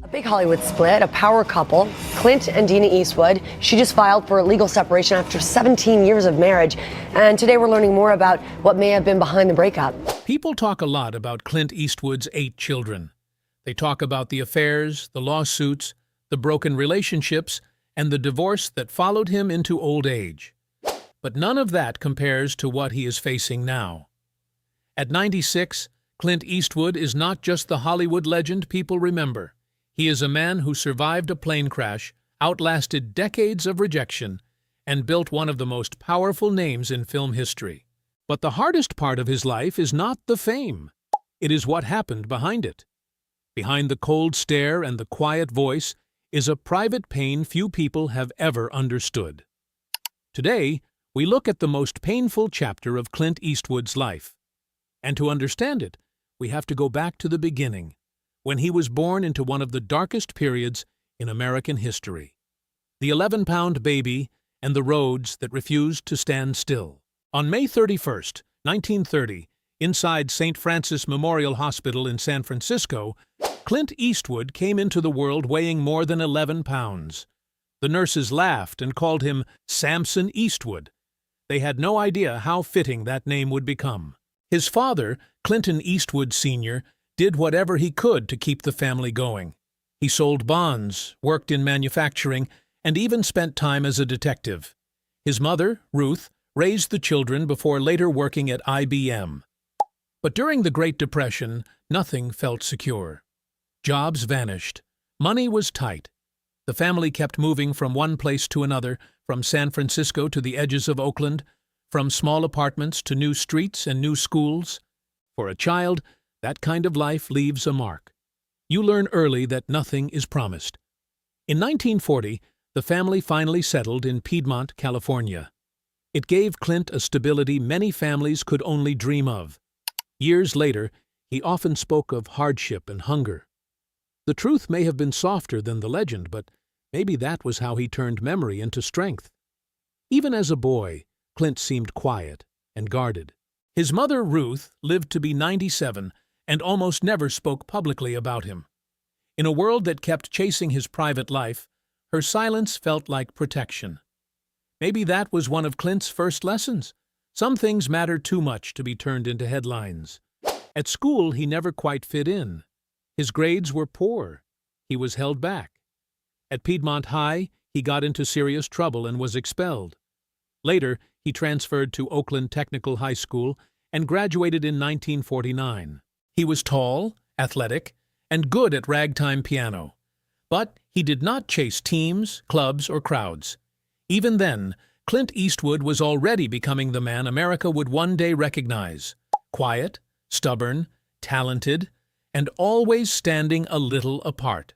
A big Hollywood split, a power couple, Clint and Dina Eastwood. She just filed for legal separation after 17 years of marriage. And today we're learning more about what may have been behind the breakup. People talk a lot about Clint Eastwood's 8 children. They talk about the affairs, the lawsuits, the broken relationships, and the divorce that followed him into old age. But none of that compares to what he is facing now. At 96, Clint Eastwood is not just the Hollywood legend people remember. He is a man who survived a plane crash, outlasted decades of rejection, and built one of the most powerful names in film history. But the hardest part of his life is not the fame. It is what happened behind it. Behind the cold stare and the quiet voice is a private pain few people have ever understood. Today, we look at the most painful chapter of Clint Eastwood's life. And to understand it, we have to go back to the beginning, when he was born into one of the darkest periods in American history. The 11-pound baby and the roads that refused to stand still. On May 31st, 1930, inside St. Francis Memorial Hospital in San Francisco, Clint Eastwood came into the world weighing more than 11 pounds. The nurses laughed and called him Samson Eastwood. They had no idea how fitting that name would become. His father, Clinton Eastwood Sr., did whatever he could to keep the family going. He sold bonds, worked in manufacturing, and even spent time as a detective. His mother, Ruth, raised the children before later working at IBM. But during the Great Depression, nothing felt secure. Jobs vanished. Money was tight. The family kept moving from one place to another, from San Francisco to the edges of Oakland, from small apartments to new streets and new schools. For a child, that kind of life leaves a mark. You learn early that nothing is promised. In 1940, the family finally settled in Piedmont, California. It gave Clint a stability many families could only dream of. Years later, he often spoke of hardship and hunger. The truth may have been softer than the legend, but maybe that was how he turned memory into strength. Even as a boy, Clint seemed quiet and guarded. His mother, Ruth, lived to be 97 and almost never spoke publicly about him. In a world that kept chasing his private life, her silence felt like protection. Maybe that was one of Clint's first lessons. Some things matter too much to be turned into headlines. At school, he never quite fit in. His grades were poor. He was held back. At Piedmont High, he got into serious trouble and was expelled. Later, he transferred to Oakland Technical High School and graduated in 1949. He was tall, athletic, and good at ragtime piano. But he did not chase teams, clubs, or crowds. Even then, Clint Eastwood was already becoming the man America would one day recognize. Quiet, stubborn, talented, and always standing a little apart.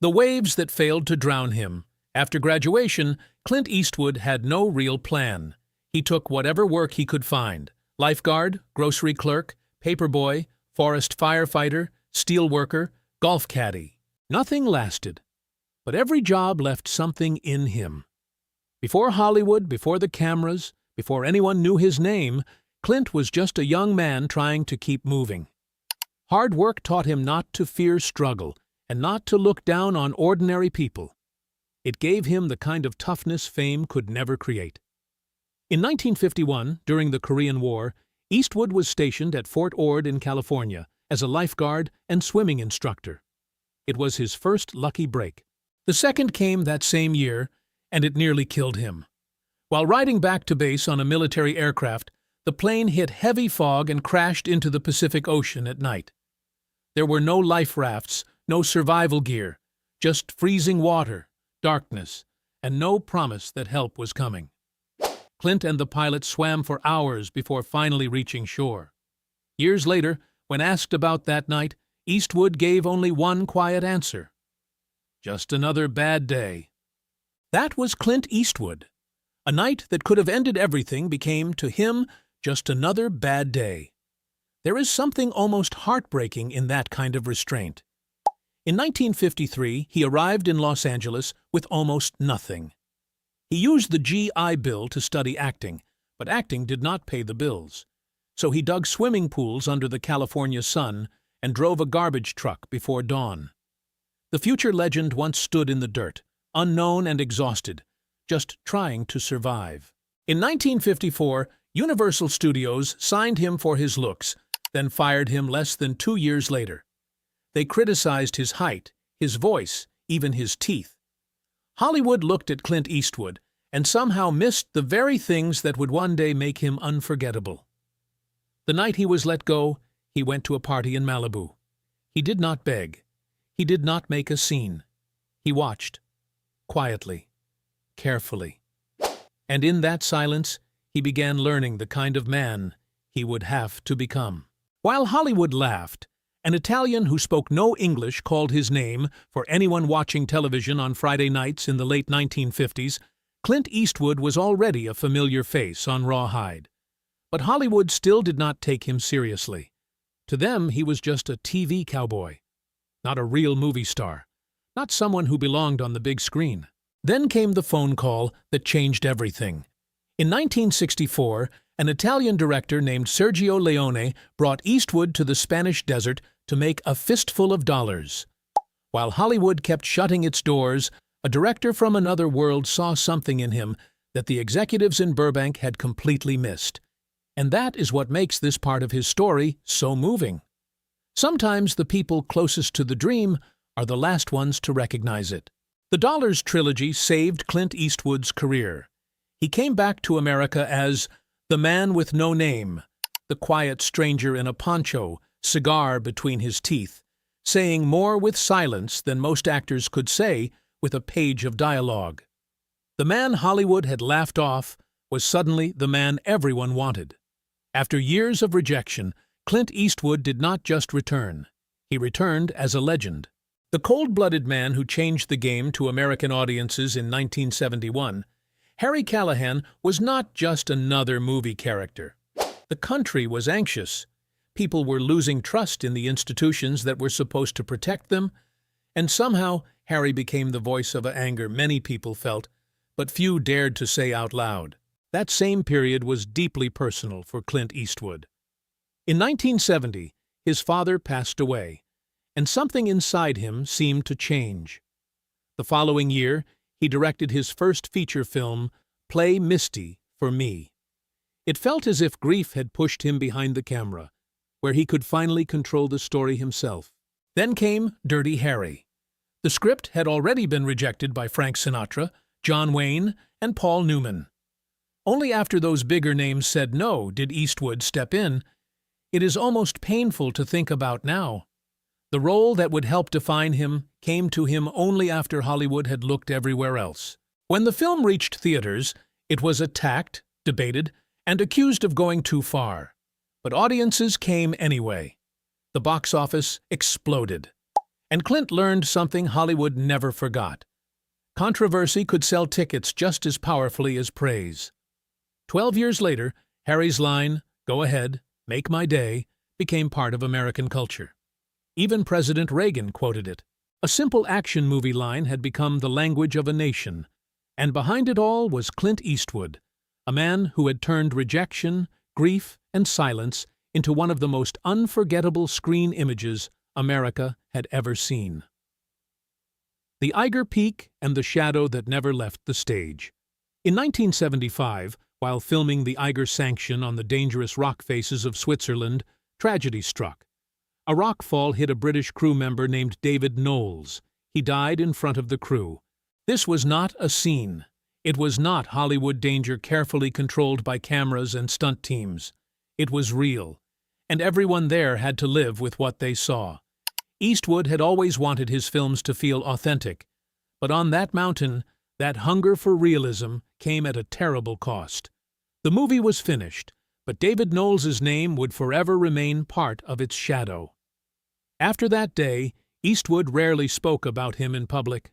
The waves that failed to drown him. After graduation, Clint Eastwood had no real plan. He took whatever work he could find: lifeguard, grocery clerk, paperboy, forest firefighter, steel worker, golf caddy. Nothing lasted. But every job left something in him. Before Hollywood, before the cameras, before anyone knew his name, Clint was just a young man trying to keep moving. Hard work taught him not to fear struggle and not to look down on ordinary people. It gave him the kind of toughness fame could never create. In 1951, during the Korean War, Eastwood was stationed at Fort Ord in California as a lifeguard and swimming instructor. It was his first lucky break. The second came that same year, and it nearly killed him. While riding back to base on a military aircraft, the plane hit heavy fog and crashed into the Pacific Ocean at night. There were no life rafts, no survival gear, just freezing water, darkness, and no promise that help was coming. Clint and the pilot swam for hours before finally reaching shore. Years later, when asked about that night, Eastwood gave only one quiet answer: "Just another bad day." That was Clint Eastwood. A night that could have ended everything became, to him, just another bad day. There is something almost heartbreaking in that kind of restraint. In 1953, he arrived in Los Angeles with almost nothing. He used the GI Bill to study acting, but acting did not pay the bills. So he dug swimming pools under the California sun and drove a garbage truck before dawn. The future legend once stood in the dirt, unknown and exhausted, just trying to survive. In 1954, Universal Studios signed him for his looks, then fired him less than 2 years later. They criticized his height, his voice, even his teeth. Hollywood looked at Clint Eastwood and somehow missed the very things that would one day make him unforgettable. The night he was let go, he went to a party in Malibu. He did not beg. He did not make a scene. He watched, quietly, carefully. And in that silence, he began learning the kind of man he would have to become. While Hollywood laughed, an Italian who spoke no English called his name for anyone watching television on Friday nights in the late 1950s. Clint Eastwood was already a familiar face on Rawhide. But Hollywood still did not take him seriously. To them, he was just a TV cowboy, not a real movie star, not someone who belonged on the big screen. Then came the phone call that changed everything. In 1964, an Italian director named Sergio Leone brought Eastwood to the Spanish desert to make A Fistful of Dollars. While Hollywood kept shutting its doors, a director from another world saw something in him that the executives in Burbank had completely missed. And that is what makes this part of his story so moving. Sometimes the people closest to the dream are the last ones to recognize it. The Dollars trilogy saved Clint Eastwood's career. He came back to America as the man with no name, the quiet stranger in a poncho, cigar between his teeth, saying more with silence than most actors could say with a page of dialogue. The man Hollywood had laughed off was suddenly the man everyone wanted. After years of rejection, Clint Eastwood did not just return. He returned as a legend. The cold-blooded man who changed the game to American audiences in 1971, Harry Callahan was not just another movie character. The country was anxious. People were losing trust in the institutions that were supposed to protect them, and somehow Harry became the voice of anger many people felt, but few dared to say out loud. That same period was deeply personal for Clint Eastwood. In 1970, his father passed away, and something inside him seemed to change. The following year, he directed his first feature film, Play Misty for Me. It felt as if grief had pushed him behind the camera, where he could finally control the story himself. Then came Dirty Harry. The script had already been rejected by Frank Sinatra, John Wayne, and Paul Newman. Only after those bigger names said no did Eastwood step in. It is almost painful to think about now. The role that would help define him came to him only after Hollywood had looked everywhere else. When the film reached theaters, it was attacked, debated, and accused of going too far. But audiences came anyway. The box office exploded. And Clint learned something Hollywood never forgot. Controversy could sell tickets just as powerfully as praise. 12 years later, Harry's line, "Go ahead, make my day," became part of American culture. Even President Reagan quoted it. A simple action movie line had become the language of a nation, and behind it all was Clint Eastwood, a man who had turned rejection, grief, and silence into one of the most unforgettable screen images America had ever seen. The Eiger Peak and the Shadow That Never Left the Stage. In 1975, while filming the Eiger Sanction on the dangerous rock faces of Switzerland, tragedy struck. A rock fall hit a British crew member named David Knowles. He died in front of the crew. This was not a scene. It was not Hollywood danger carefully controlled by cameras and stunt teams. It was real, and everyone there had to live with what they saw. Eastwood had always wanted his films to feel authentic, but on that mountain, that hunger for realism came at a terrible cost. The movie was finished, but David Knowles' name would forever remain part of its shadow. After that day, Eastwood rarely spoke about him in public.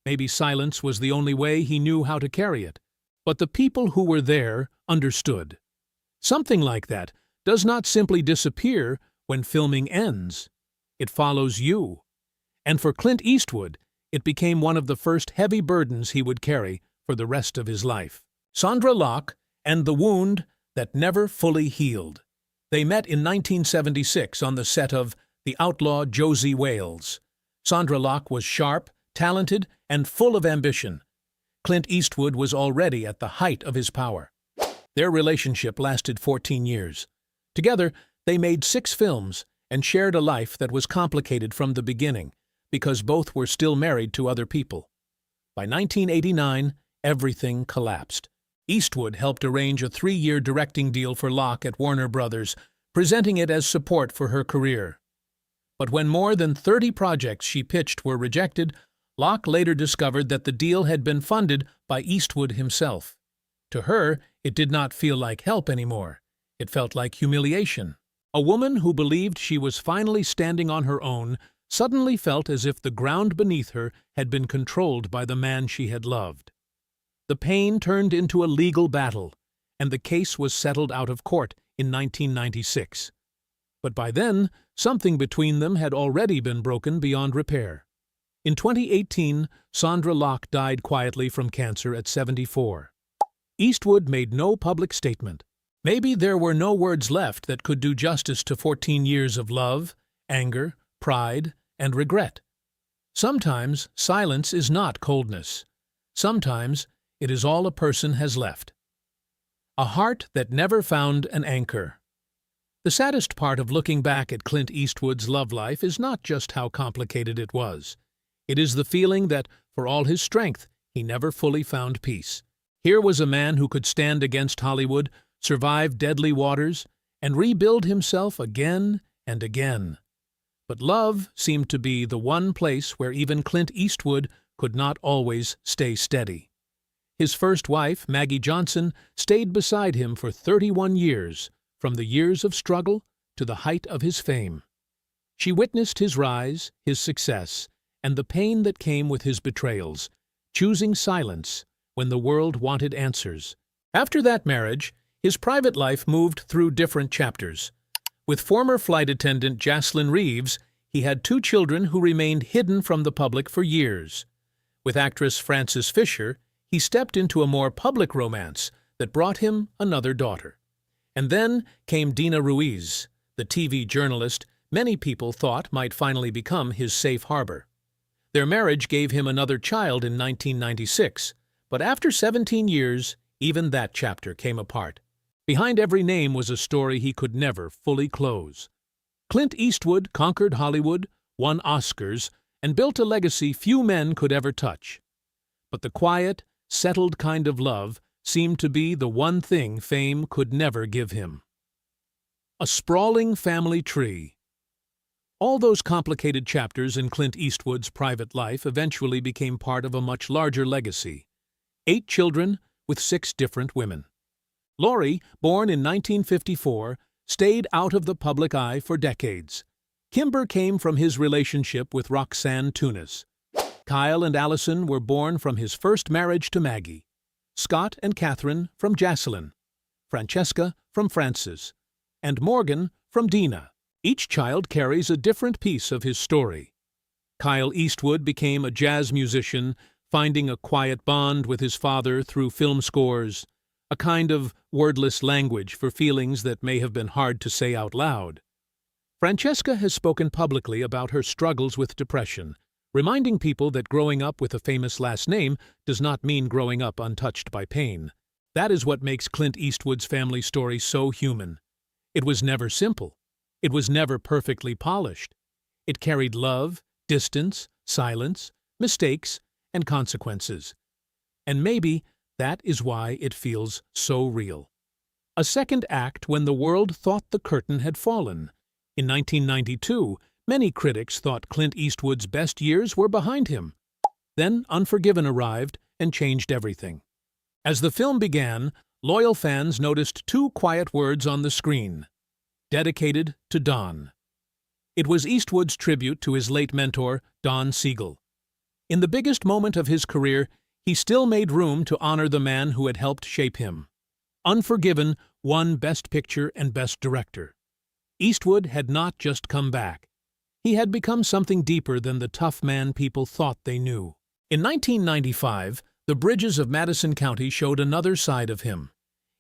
Maybe silence was the only way he knew how to carry it. But the people who were there understood. Something like that does not simply disappear when filming ends. It follows you. And for Clint Eastwood, it became one of the first heavy burdens he would carry for the rest of his life. Sondra Locke and the wound that never fully healed. They met in 1976 on the set of The Outlaw Josie Wales. Sondra Locke was sharp, talented, and full of ambition. Clint Eastwood was already at the height of his power. Their relationship lasted 14 years. Together, they made 6 films and shared a life that was complicated from the beginning because both were still married to other people. By 1989, everything collapsed. Eastwood helped arrange a 3-year directing deal for Locke at Warner Brothers, presenting it as support for her career. But when more than 30 projects she pitched were rejected, Locke later discovered that the deal had been funded by Eastwood himself. To her, it did not feel like help anymore. It felt like humiliation. A woman who believed she was finally standing on her own suddenly felt as if the ground beneath her had been controlled by the man she had loved. The pain turned into a legal battle, and the case was settled out of court in 1996. But by then, something between them had already been broken beyond repair. In 2018, Sondra Locke died quietly from cancer at 74. Eastwood made no public statement. Maybe there were no words left that could do justice to 14 years of love, anger, pride, and regret. Sometimes silence is not coldness. Sometimes it is all a person has left. A heart that never found an anchor. The saddest part of looking back at Clint Eastwood's love life is not just how complicated it was. It is the feeling that, for all his strength, he never fully found peace. Here was a man who could stand against Hollywood, survive deadly waters, and rebuild himself again and again. But love seemed to be the one place where even Clint Eastwood could not always stay steady. His first wife, Maggie Johnson, stayed beside him for 31 years, from the years of struggle to the height of his fame. She witnessed his rise, his success, and the pain that came with his betrayals, choosing silence when the world wanted answers. After that marriage, his private life moved through different chapters. With former flight attendant Jaslyn Reeves, he had 2 children who remained hidden from the public for years. With actress Frances Fisher, he stepped into a more public romance that brought him another daughter. And then came Dina Ruiz, the TV journalist many people thought might finally become his safe harbor. Their marriage gave him another child in 1996, but after 17 years, even that chapter came apart. Behind every name was a story he could never fully close. Clint Eastwood conquered Hollywood, won Oscars, and built a legacy few men could ever touch. But the quiet, settled kind of love seemed to be the one thing fame could never give him. A sprawling family tree. All those complicated chapters in Clint Eastwood's private life eventually became part of a much larger legacy. 8 children with 6 different women. Laurie, born in 1954, stayed out of the public eye for decades. Kimber came from his relationship with Roxanne Tunis. Kyle and Allison were born from his first marriage to Maggie. Scott and Catherine from Jaslyn. Francesca from Frances. And Morgan from Dina. Each child carries a different piece of his story. Kyle Eastwood became a jazz musician, finding a quiet bond with his father through film scores, a kind of wordless language for feelings that may have been hard to say out loud. Francesca has spoken publicly about her struggles with depression, reminding people that growing up with a famous last name does not mean growing up untouched by pain. That is what makes Clint Eastwood's family story so human. It was never simple. It was never perfectly polished. It carried love, distance, silence, mistakes, and consequences. And maybe that is why it feels so real. A second act when the world thought the curtain had fallen. In 1992, many critics thought Clint Eastwood's best years were behind him. Then Unforgiven arrived and changed everything. As the film began, loyal fans noticed 2 quiet words on the screen: dedicated to Don. It was Eastwood's tribute to his late mentor, Don Siegel. In the biggest moment of his career, he still made room to honor the man who had helped shape him. Unforgiven won Best Picture and Best Director. Eastwood had not just come back. He had become something deeper than the tough man people thought they knew. In 1995, the bridges of Madison County showed another side of him.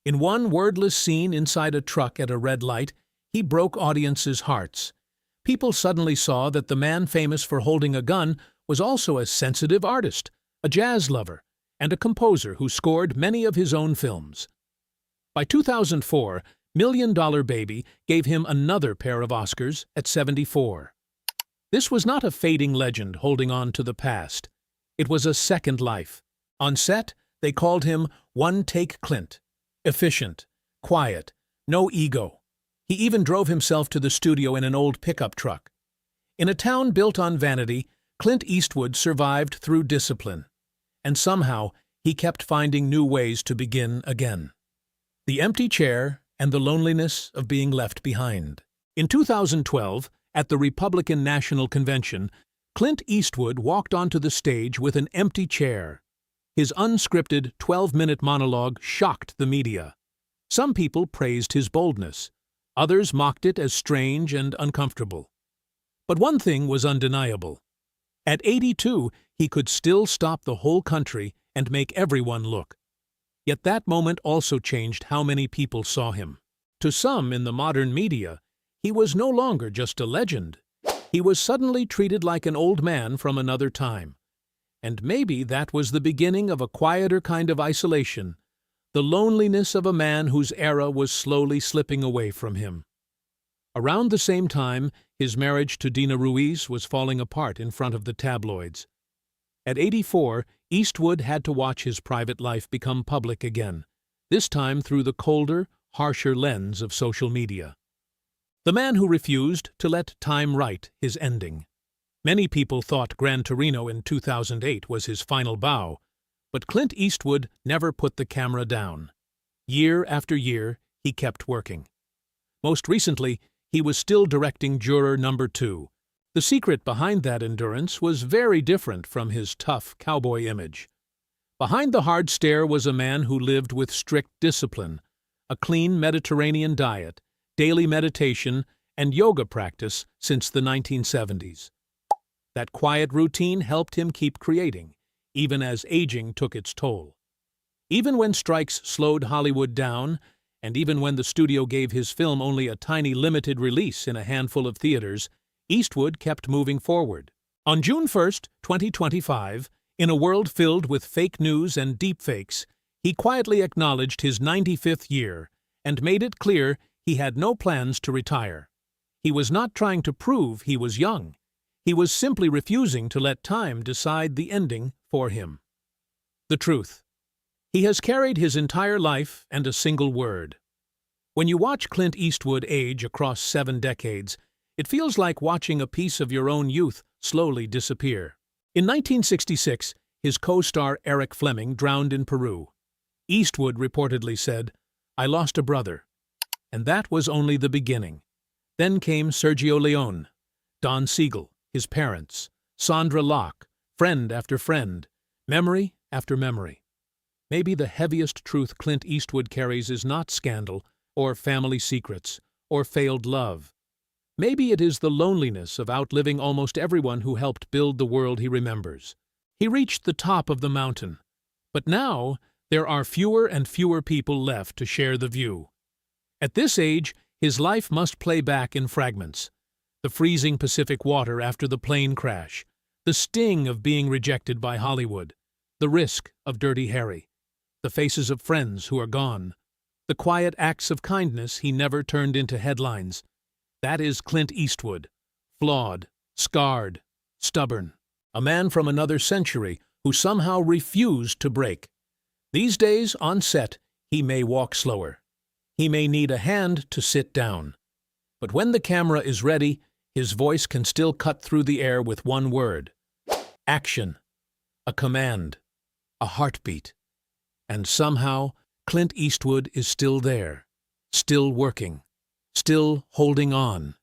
In one wordless scene inside a truck at a red light, he broke audiences' hearts. People suddenly saw that the man famous for holding a gun was also a sensitive artist, a jazz lover, and a composer who scored many of his own films. By 2004, Million Dollar Baby gave him another pair of Oscars at 74. This was not a fading legend holding on to the past. It was a second life. On set, they called him One Take Clint. Efficient, quiet, no ego. He even drove himself to the studio in an old pickup truck. In a town built on vanity, Clint Eastwood survived through discipline. And somehow, he kept finding new ways to begin again. The empty chair and the loneliness of being left behind. In 2012, at the Republican National Convention, Clint Eastwood walked onto the stage with an empty chair. His unscripted 12-minute monologue shocked the media. Some people praised his boldness. Others mocked it as strange and uncomfortable. But one thing was undeniable. At 82, he could still stop the whole country and make everyone look. Yet that moment also changed how many people saw him. To some in the modern media, he was no longer just a legend. He was suddenly treated like an old man from another time. And maybe that was the beginning of a quieter kind of isolation, the loneliness of a man whose era was slowly slipping away from him. Around the same time, his marriage to Dina Ruiz was falling apart in front of the tabloids. At 84, Eastwood had to watch his private life become public again, this time through the colder, harsher lens of social media. The man who refused to let time write his ending. Many people thought Gran Torino in 2008 was his final bow, but Clint Eastwood never put the camera down. Year after year, he kept working. Most recently, he was still directing Juror Number 2. The secret behind that endurance was very different from his tough cowboy image. Behind the hard stare was a man who lived with strict discipline, a clean Mediterranean diet, daily meditation, and yoga practice since the 1970s. That quiet routine helped him keep creating, even as aging took its toll. Even when strikes slowed Hollywood down, and even when the studio gave his film only a tiny limited release in a handful of theaters, Eastwood kept moving forward. On June 1, 2025, in a world filled with fake news and deepfakes, he quietly acknowledged his 95th year and made it clear he had no plans to retire. He was not trying to prove he was young. He was simply refusing to let time decide the ending for him. The truth. He has carried his entire life and a single word. When you watch Clint Eastwood age across 7 decades, it feels like watching a piece of your own youth slowly disappear. In 1966, his co-star Eric Fleming drowned in Peru. Eastwood reportedly said, "I lost a brother." And that was only the beginning. Then came Sergio Leone, Don Siegel, his parents, Sondra Locke, friend after friend, memory after memory. Maybe the heaviest truth Clint Eastwood carries is not scandal, or family secrets, or failed love. Maybe it is the loneliness of outliving almost everyone who helped build the world he remembers. He reached the top of the mountain, but now there are fewer and fewer people left to share the view. At this age, his life must play back in fragments. The freezing Pacific water after the plane crash, the sting of being rejected by Hollywood, the risk of Dirty Harry, the faces of friends who are gone, the quiet acts of kindness he never turned into headlines. That is Clint Eastwood, flawed, scarred, stubborn, a man from another century who somehow refused to break. These days, on set, he may walk slower. He may need a hand to sit down. But when the camera is ready, his voice can still cut through the air with one word: action, a command, a heartbeat. And somehow, Clint Eastwood is still there, still working, still holding on.